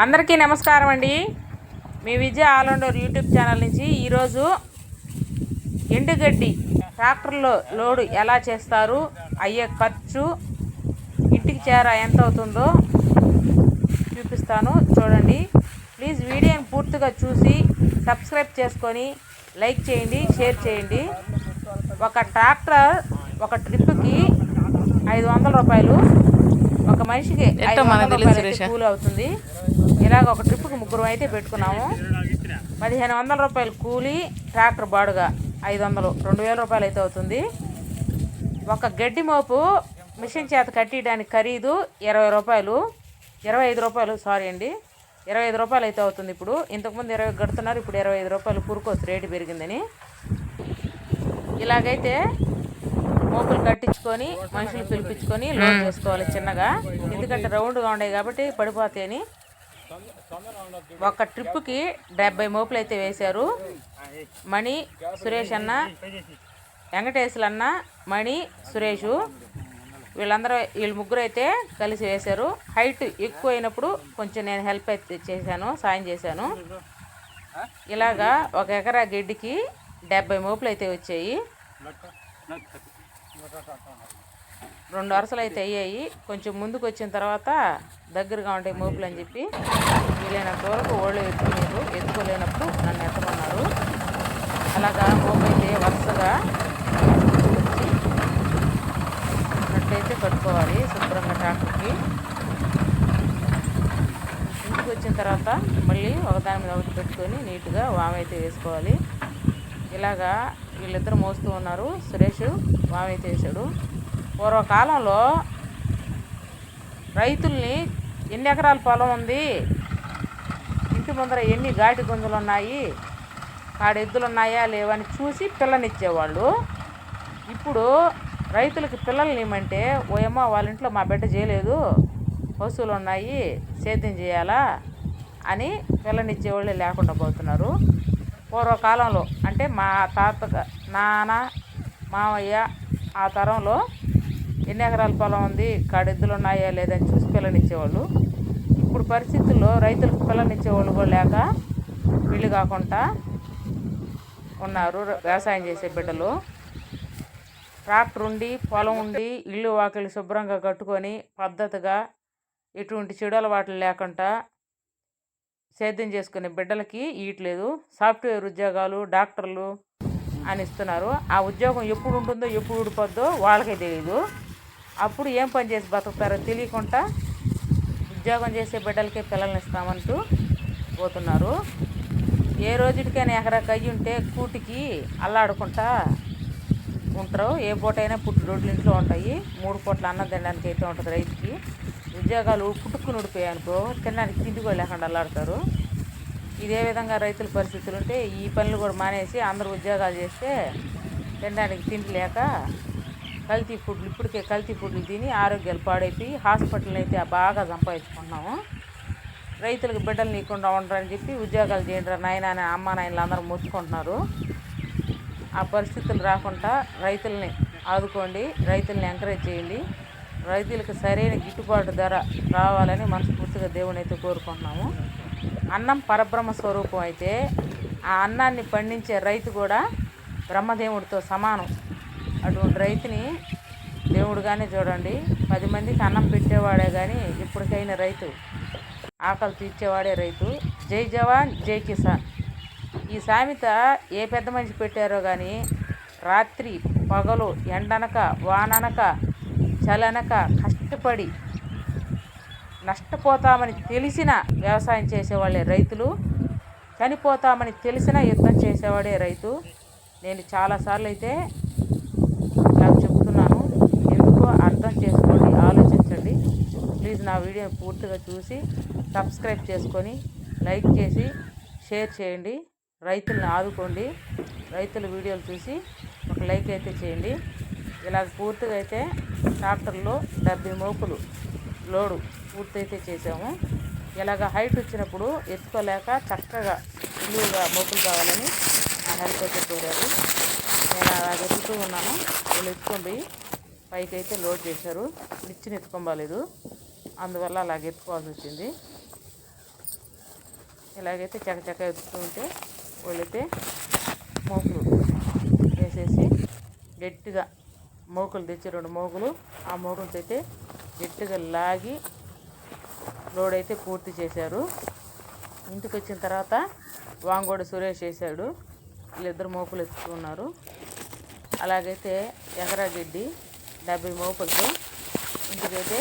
అందరికీ నమస్కారం అండి. మీ విజయ ఆల్రౌండర్ యూట్యూబ్ ఛానల్ నుంచి ఈరోజు ఎండుగడ్డి ట్రాక్టర్లో లోడు ఎలా చేస్తారు, అయ్యే ఖర్చు, ఇంటికి చేర ఎంత అవుతుందో చూపిస్తాను. చూడండి. ప్లీజ్ వీడియోని పూర్తిగా చూసి సబ్స్క్రైబ్ చేసుకొని లైక్ చేయండి, షేర్ చేయండి. ఒక ట్రాక్టర్ ఒక ట్రిప్కి 500 రూపాయలు, ఒక మనిషికి 500 రూపాయలు కూలి అవుతుంది. ఇలాగ ఒక ట్రిప్కి ముగ్గురు అయితే పెట్టుకున్నాము. 1500 రూపాయలు కూలి, ట్రాక్టర్ బాడుగా 500, 2000 రూపాయలు అయితే అవుతుంది. ఒక గడ్డి మోపు మిషన్ చేత కట్టడానికి ఖరీదు 20 రూపాయలు, 25 రూపాయలు, సారీ అండి, 25 రూపాయలు అయితే అవుతుంది. ఇప్పుడు ఇంతకుముందు 20 కడుతున్నారు, ఇప్పుడు 25 రూపాయలు పురుకోసు రేటు పెరిగిందని. ఇలాగైతే మోపులు కట్టించుకొని మనుషులు పిలిపించుకొని లోడ్ చేసుకోవాలి చిన్నగా, ఎందుకంటే రౌండ్గా ఉండే కాబట్టి పడిపోతాయని. ఒక ట్రిప్కి 70 మోపులు అయితే వేశారు. మణి, సురేష్ అన్న, వెంకటేశ్వర అన్న, మణి, సురేషు వీళ్ళు ముగ్గురు అయితే కలిసి వేశారు. హైట్ ఎక్కువ అయినప్పుడు కొంచెం నేను హెల్ప్ అయితే చేశాను, సాయం చేశాను. ఇలాగా ఒక ఎకరా గడ్డికి 70 మోపులు అయితే వచ్చాయి. 2 వరుసలు అయితే అయ్యాయి. కొంచెం ముందుకు వచ్చిన తర్వాత దగ్గరగా ఉంటాయి మోపులు అని చెప్పి వీలైనంత వరకు ఓళ్ళు ఎత్తుకోలేనప్పుడు నన్ను ఎత్తమన్నారు. అలాగా మోపు అయితే వరుసగా వచ్చి కట్టుకోవాలి శుభ్రంగా ట్రాక్టర్కి. ఇంటికి వచ్చిన తర్వాత మళ్ళీ ఒకదాని మీద ఒకటి పెట్టుకొని నీట్గా వామైతే వేసుకోవాలి. ఇలాగా వీళ్ళిద్దరు మోస్తూ ఉన్నారు. సురేష్ వామైతే వేశాడు. పూర్వకాలంలో రైతుల్ని ఎన్ని ఎకరాల పొలం ఉంది, ఇంటి ముందర ఎన్ని ఘాటి గుంజలు ఉన్నాయి, కాడెద్దులు ఉన్నాయా లేవని చూసి పిల్లనిచ్చేవాళ్ళు. ఇప్పుడు రైతులకి పిల్లల్ని ఇవ్వమంటే ఓయమ్మ వాళ్ళ ఇంట్లో మా బిడ్డ చేయలేదు, పశువులు ఉన్నాయి, సేద్యం చేయాలా అని పిల్లనిచ్చేవాళ్ళే లేకుండా పోతున్నారు. పూర్వకాలంలో అంటే మా నాన్న, మామయ్య ఆ తరంలో ఎన్ని ఎకరాల పొలం ఉంది, కాడెద్దులు ఉన్నాయా లేదని చూసి పిల్లనిచ్చేవాళ్ళు. ఇప్పుడు పరిస్థితుల్లో రైతులకు పిల్లనిచ్చేవాళ్ళు కూడా లేక వీళ్ళు కాకుండా ఉన్నారు వ్యవసాయం చేసే బిడ్డలు. ట్రాక్టర్ ఉండి, పొలం ఉండి, ఇల్లు వాకిళ్ళు శుభ్రంగా కట్టుకొని పద్ధతిగా ఎటువంటి చెడు అలవాట్లు లేకుండా సేద్యం చేసుకునే బిడ్డలకి ఇవ్వట్లేదు. సాఫ్ట్వేర్ ఉద్యోగాలు, డాక్టర్లు అని ఇస్తున్నారు. ఆ ఉద్యోగం ఎప్పుడు ఉంటుందో ఎప్పుడు ఊడిపోద్దో వాళ్ళకే తెలియదు. అప్పుడు ఏం పని చేసి బతుకుతారో తెలియకుండా ఉద్యోగం చేసే బిడ్డలకే పిల్లల్ని ఇస్తామంటూ పోతున్నారు. ఏ రోజుకైనా ఎకరాకి అయ్యి ఉంటే కూటికి అల్లాడుకుంటా ఉంటారు. ఏ పూటైనా రొడ్లు ఇంట్లో ఉంటాయి. 3 పూటలు అన్నం తినడానికి అయితే ఉంటుంది రైతుకి. ఉద్యోగాలు పుట్టుకుని ఉడిపోయాయి అనుకో, తినడానికి తిండి కూడా లేకుండా అల్లాడతారు. ఇదే విధంగా రైతుల పరిస్థితులు ఉంటే ఈ పనులు కూడా మానేసి అందరూ ఉద్యోగాలు చేస్తే తినడానికి తిండి లేక కల్తీ ఫుడ్లు, ఇప్పటికే కల్తీ ఫుడ్లు తిని ఆరోగ్యాలు పాడైపోయి హాస్పిటల్ అయితే బాగా సంపాదించుకుంటున్నాము. రైతులకు బిడ్డలు నీకుండా ఉండరని చెప్పి ఉద్యోగాలు చేయండి నాయన అని అమ్మ నాయనలు అందరూ మొత్తుకుంటున్నారు. ఆ పరిస్థితులు రాకుండా రైతుల్ని ఆదుకోండి, రైతుల్ని ఎంకరేజ్ చేయండి. రైతులకు సరైన గిట్టుబాటు ధర రావాలని మనస్ఫూర్తిగా దేవుని అయితే కోరుకుంటున్నాము. అన్నం పరబ్రహ్మ స్వరూపం అయితే ఆ అన్నాన్ని పండించే రైతు కూడా బ్రహ్మదేవుడితో సమానం. అటువంటి రైతుని దేవుడుగానే చూడండి. 10 మందికి అన్నం పెట్టేవాడే కానీ ఇప్పటికైనా రైతు ఆకలి తీర్చేవాడే రైతు. జై జవాన్ జై కిసాన్. ఈ సామెత ఏ పెద్ద మనిషి పెట్టారో కానీ రాత్రి పగలు ఎండనక వాననక చలనక కష్టపడి నష్టపోతామని తెలిసిన వ్యవసాయం చేసేవాళ్ళే రైతులు, చనిపోతామని తెలిసిన యుద్ధం చేసేవాడే రైతు. నేను చాలాసార్లు అయితే నాకు చెప్తున్నాను, ఎందుకో అర్థం చేసుకోండి, ఆలోచించండి. ప్లీజ్ నా వీడియోని పూర్తిగా చూసి సబ్స్క్రైబ్ చేసుకొని లైక్ చేసి షేర్ చేయండి. రైతులను ఆదుకోండి. రైతుల వీడియోలు చూసి ఒక లైక్ అయితే చేయండి. ఇలాగ పూర్తిగా అయితే ట్రాక్టర్లో 70 మోపులు లోడు పూర్తయితే చేసాము. ఇలాగ హైట్ వచ్చినప్పుడు ఎత్తుకోలేక చక్కగా ఇల్లుగా మోపులు కావాలని నా హెల్ప్ అయితే కోరారు. నేను అలాగ ఎత్తుతూ ఉన్నాను. వీళ్ళు ఎత్తుకొని పోయి పైకి అయితే లోడ్ చేశారు. నిచ్చెన ఎత్తుకోలేదు, అందువల్ల అలాగ ఎత్తుకోవాల్సి వచ్చింది. ఇలాగైతే చకచక ఎత్తుతూ ఉంటే వాళ్ళైతే మోకులు వేసేసి గట్టిగా మోకులు తెచ్చి 2 మోకులు ఆ మోకులతో అయితే గట్టిగా లాగి లోడ్ అయితే పూర్తి చేశారు. ఇంటికి వచ్చిన తర్వాత వాంగోడు సురేష్ చేశాడు. వీళ్ళిద్దరు మోపులు ఎత్తుకున్నారు. అలాగైతే ఎకరా గడ్డి 70 మోపులతో ఇంటికైతే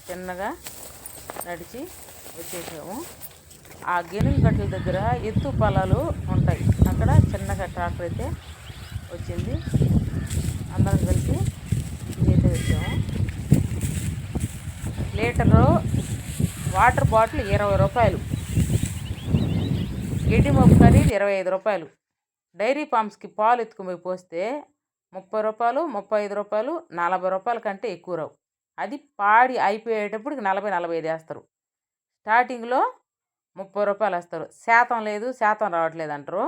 చిన్నగా నడిచి వచ్చేసాము. ఆ గెనుగు గట్ల దగ్గర ఎత్తు పొలాలు ఉంటాయి. అక్కడ చిన్నగా ట్రాక్టర్ అయితే వచ్చింది. అందరం కలిసి ఇంటికైతే వచ్చాము. లీటరు వాటర్ బాటిల్ 20 రూపాయలు, గడ్డి మోపు ఖరీదు 25 రూపాయలు. డైరీ ఫామ్స్కి పాలు ఎత్తుకుపోయి పోస్తే 30 రూపాయలు, 35 రూపాయలు, 40 రూపాయల కంటే ఎక్కువ రావు. అది పాడి అయిపోయేటప్పటికి 40-45 వేస్తారు. స్టార్టింగ్లో 30 రూపాయలు వేస్తారు. శాతం లేదు, శాతం రావట్లేదు అంటారు.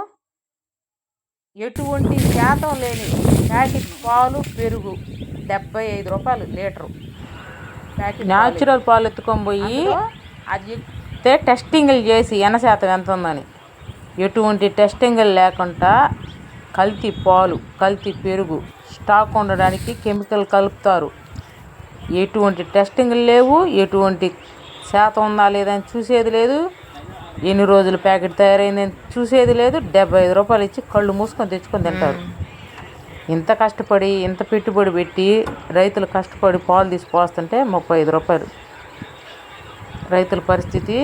ఎటువంటి శాతం లేని ప్యాకెట్ పాలు, పెరుగు 75 రూపాయలు లీటరు. ప్యాకెట్ న్యాచురల్ పాలు ఎత్తుకొని పోయి అది టెస్టింగ్లు చేసి శాతం ఎంత ఉందని, ఎటువంటి టెస్టింగ్లు లేకుండా కల్తీ పాలు, కల్తీ పెరుగు స్టాక్ ఉండడానికి కెమికల్ కలుపుతారు. ఎటువంటి టెస్టింగ్లు లేవు, ఎటువంటి శాతం ఉందా లేదని చూసేది లేదు, ఎన్ని రోజులు ప్యాకెట్ తయారైందని చూసేది లేదు. 75 రూపాయలు ఇచ్చి కళ్ళు మూసుకొని తెచ్చుకొని తింటారు. ఇంత కష్టపడి ఇంత పెట్టుబడి పెట్టి రైతులు కష్టపడి పాలు తీసిపోస్తుంటే 35 రూపాయలు. రైతుల పరిస్థితి,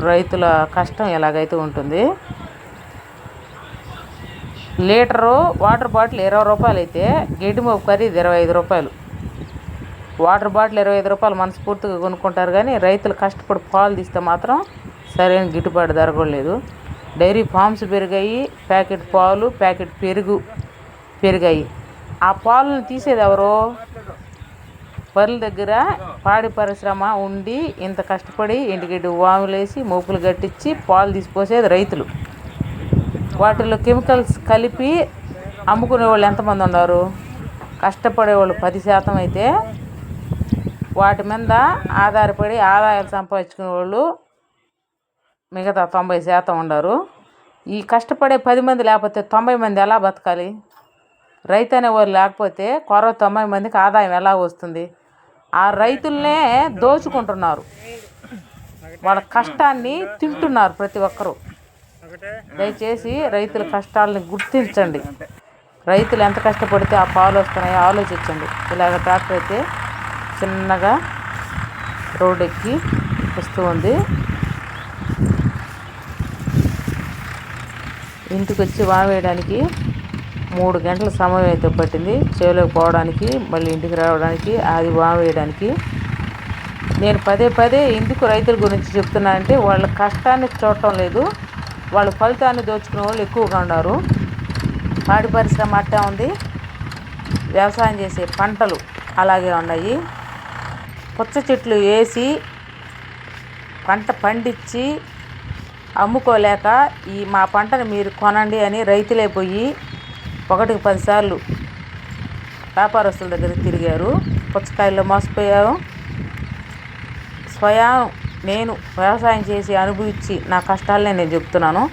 రైతుల కష్టం ఎలాగైతే ఉంటుంది. లీటరు వాటర్ బాటిల్ 20 రూపాయలు అయితే గడ్డి మోపు ఖరీదు 25 రూపాయలు. వాటర్ బాటిల్ 25 రూపాయలు మనస్ఫూర్తిగా కొనుక్కుంటారు, కానీ రైతులు కష్టపడి పాలు తీస్తే మాత్రం సరైన గిట్టుబాటు జరగలేదు. డైరీ ఫామ్స్ పెరిగాయి, ప్యాకెట్ పాలు, ప్యాకెట్ పెరుగు పెరిగాయి. ఆ పాలను తీసేది ఎవరో? బర్రెల దగ్గర పాడి పరిశ్రమ ఉండి ఇంత కష్టపడి ఇంటికి వాములేసి మోపులు కట్టించి పాలు తీసిపోసేది రైతులు. వాటిలో కెమికల్స్ కలిపి అమ్ముకునే వాళ్ళు ఎంతమంది ఉన్నారు? కష్టపడేవాళ్ళు 10% అయితే వాటి మీద ఆధారపడి ఆదాయాలు సంపాదించుకునే వాళ్ళు మిగతా 90% ఉండరు. ఈ కష్టపడే 10 మంది లేకపోతే 90 మంది ఎలా బతకాలి? రైతు అనేవాళ్ళు లేకపోతే 90 మందికి ఆదాయం ఎలా వస్తుంది? ఆ రైతులనే దోచుకుంటున్నారు. వాళ్ళ కష్టాన్ని తింటున్నారు ప్రతి ఒక్కరూ. దయచేసి రైతుల కష్టాలని గుర్తించండి. రైతులు ఎంత కష్టపడితే ఆ పాలు వస్తున్నాయో ఆలోచించండి. ఇలాగ ట్రాక్టర్ అయితే చిన్నగా రోడ్ ఎక్కి వస్తూ ఉంది. ఇంటికి వచ్చి వావేయడానికి 3 గంటల సమయం అయితే పట్టింది. చేలోకి పోవడానికి, మళ్ళీ ఇంటికి రావడానికి, అది వావేయడానికి. నేను పదే ఎందుకు రైతుల గురించి చెప్తున్నానంటే వాళ్ళ కష్టాన్ని చూడటం లేదు, వాళ్ళ ఫలితాన్ని దోచుకునే వాళ్ళు ఎక్కువగా ఉన్నారు. పాడి పరిశ్రమ అట్టే ఉంది, వ్యవసాయం చేసే పంటలు అలాగే ఉన్నాయి. పుచ్చ చెట్లు వేసి పంట పండించి అమ్ముకోలేక మా పంటను మీరు కొనండి అని రైతులే పోయి 1కి 10 సార్లు వ్యాపారస్తుల దగ్గర తిరిగారు. పుచ్చకాయల్లో మోసపోయాము. స్వయం నేను వ్యవసాయం చేసి అనుభవించి నా కష్టాలనే నేను చెప్తున్నాను.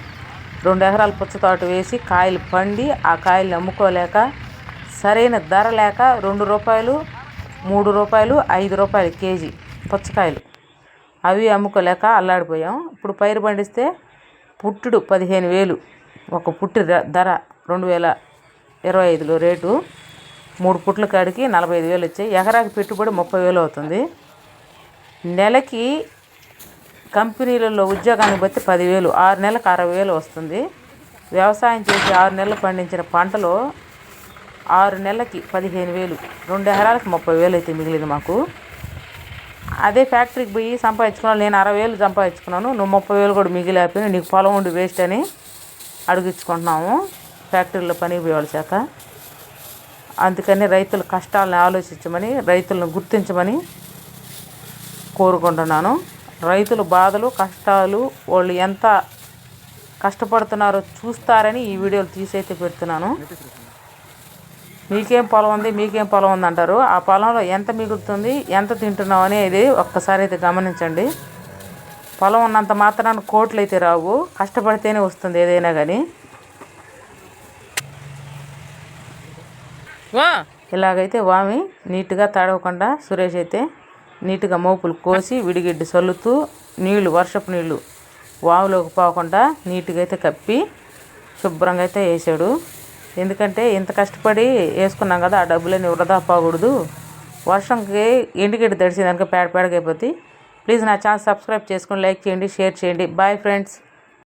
2 ఎకరాల పుచ్చ తోట వేసి కాయలు పండి ఆ కాయలు అమ్ముకోలేక, సరైన ధర లేక 2 రూపాయలు, 3 రూపాయలు, 5 రూపాయలు కేజీ పుచ్చకాయలు అవి అమ్ముకోలేక అల్లాడిపోయాం. ఇప్పుడు పైరు పండిస్తే పుట్టుడు 15,000, ఒక పుట్టి ధర 2025లో రేటు. 3 పుట్ల కాడికి 45,000 వచ్చాయి. ఎకరాకి పెట్టుబడి 30,000 అవుతుంది. నెలకి కంపెనీలలో ఉద్యోగాన్ని బట్టి 10,000, 6 నెలలకు 60,000 వస్తుంది. వ్యవసాయం చేసి 6 నెలలు పండించిన పంటలో 6 నెలలకి 15,000, 2 ఎకరాలకు 30,000 అయితే మిగిలింది మాకు. అదే ఫ్యాక్టరీకి పోయి సంపాదించుకున్నాను. నేను 60,000 సంపాదించుకున్నాను, నువ్వు 30,000 కూడా మిగిలిపోయినా నీకు పొలం ఉండి వేస్ట్ అని అడుగుచ్చుకుంటున్నాము ఫ్యాక్టరీలో పనికి పోయేవాళ్ళ చేత. అందుకని రైతుల కష్టాలను ఆలోచించమని, రైతులను గుర్తించమని కోరుకుంటున్నాను. రైతుల బాధలు, కష్టాలు, వాళ్ళు ఎంత కష్టపడుతున్నారో చూస్తారని ఈ వీడియోలు తీసైతే పెడుతున్నాను. మీకేం పొలం ఉంది, మీకేం పొలం ఉంది అంటారు. ఆ పొలంలో ఎంత మిగులుతుంది, ఎంత తింటున్నాం అనేది ఒక్కసారి అయితే గమనించండి. పొలం ఉన్నంత మాత్రాన కోట్లు అయితే రావు, కష్టపడితేనే వస్తుంది ఏదైనా కానీ. ఇలాగైతే వామి నీట్గా తడవకుండా సురేష్ అయితే నీట్గా మోపులు కోసి విడిగిడ్డి చల్లుతూ నీళ్లు, వర్షపు నీళ్లు వాములోకి పోకుండా నీట్గా అయితే కప్పి శుభ్రంగా అయితే వేసాడు. ఎందుకంటే ఇంత కష్టపడి వేసుకున్నాం కదా, ఆ డబ్బులని వృధా పోకూడదు. వర్షంకి ఎండుగడ్డి తడిసింది కనుక పేడపేడకైపోతే. ప్లీజ్ నా ఛానల్ సబ్స్క్రైబ్ చేసుకొని లైక్ చేయండి, షేర్ చేయండి. Bye friends.